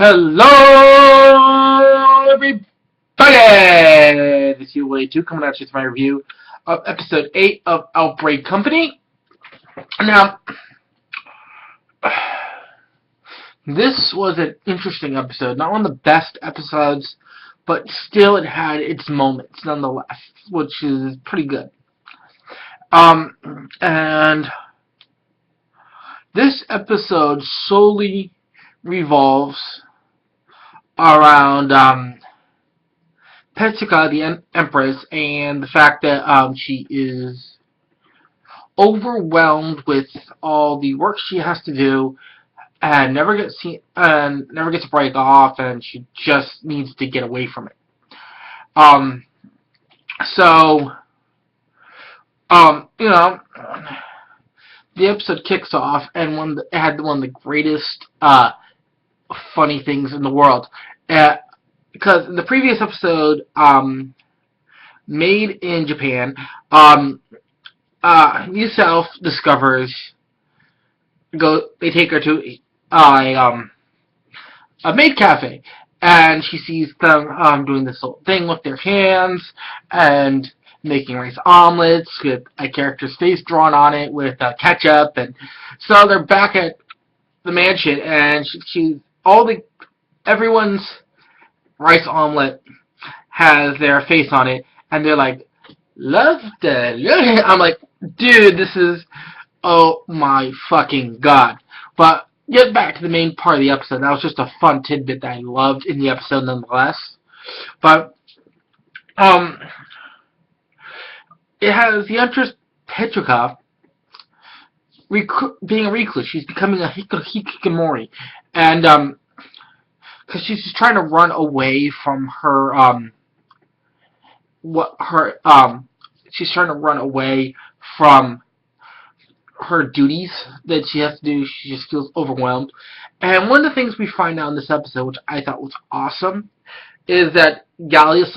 Hello, everybody! This is UA2 coming at you with my review of episode 8 of Outbreak Company. Now, this was an interesting episode. Not one of the best episodes, but still it had its moments nonetheless, which is pretty good. And this episode solely revolves around Petuka, the Empress, and the fact that she is overwhelmed with all the work she has to do and never gets a break off, and she just needs to get away from it. So the episode kicks off, and it had one of the greatest funny things in the world. Because in the previous episode, Made in Japan, Yusuf discovers, they take her to a maid cafe, and she sees them doing this whole thing with their hands, and making rice omelets with a character's face drawn on it with ketchup, and so they're back at the mansion, and everyone's rice omelet has their face on it, and they're like, love that. I'm like, dude, this is, oh my fucking god. But get back to the main part of the episode. That was just a fun tidbit that I loved in the episode nonetheless. But it has the Empress Petuka being a recluse. She's becoming a hikikomori, and because she's just trying to run away from she's trying to run away from her duties that she has to do. She just feels overwhelmed. And one of the things we find out in this episode, which I thought was awesome, is that Gallus,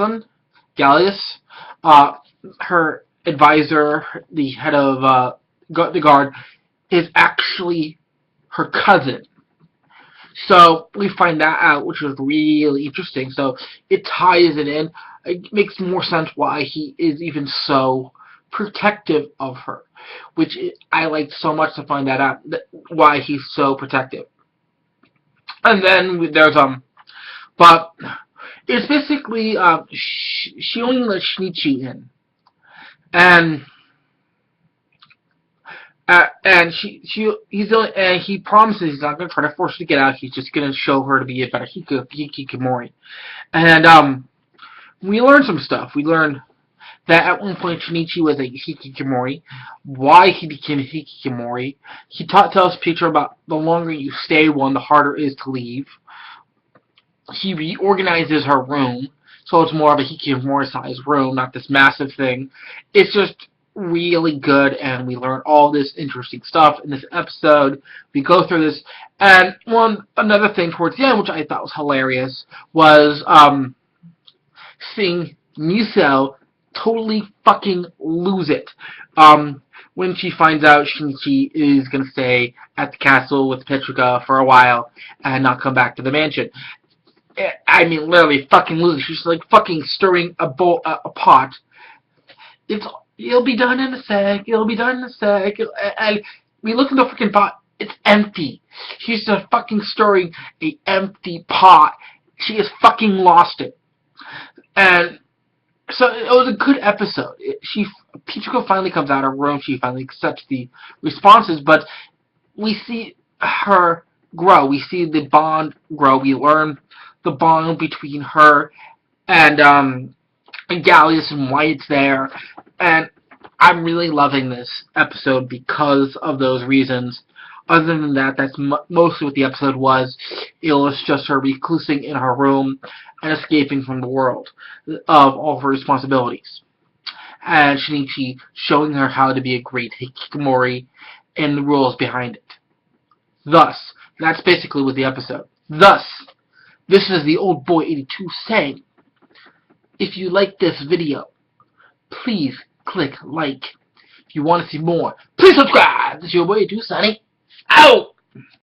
her advisor, the head of the guard, is actually her cousin. So we find that out, which was really interesting. So it ties it in. It makes more sense why he is even so protective of her, which I liked so much to find that out, why he's so protective. And then there's but it's basically she only lets Shinichi in, and he promises he's not going to try to force her to get out. He's just going to show her to be a better hikikomori. And we learned some stuff. We learned that at one point Shinichi was a hikikomori, why he became a hikikomori. He tells Peter about the longer you stay one, the harder it is to leave. He reorganizes her room, so it's more of a hikikomori-sized room, not this massive thing. It's just really good, and we learn all this interesting stuff in this episode. We go through this, and another thing towards the end, which I thought was hilarious, was seeing Miso totally fucking lose it when she finds out Shinichi is going to stay at the castle with Petuka for a while and not come back to the mansion. I mean, literally fucking lose it. She's like fucking stirring a pot. It'll be done in a sec. It'll be done in a sec. And we look in the freaking pot. It's empty. She's just fucking stirring a empty pot. She has fucking lost it. And so it was a good episode. Petuka finally comes out of her room. She finally accepts the responses, but we see her grow. We see the bond grow. We learn the bond between her and Gallius and why it's there. And I'm really loving this episode because of those reasons. Other than that, that's mostly what the episode was. It was just her reclusing in her room and escaping from the world of all her responsibilities. And Shinichi showing her how to be a great hikikomori and the rules behind it. Thus, that's basically what the episode. Thus, this is the old boy 82 saying, if you like this video, please click like. If you want to see more, please subscribe. This is your boy 82 signing out.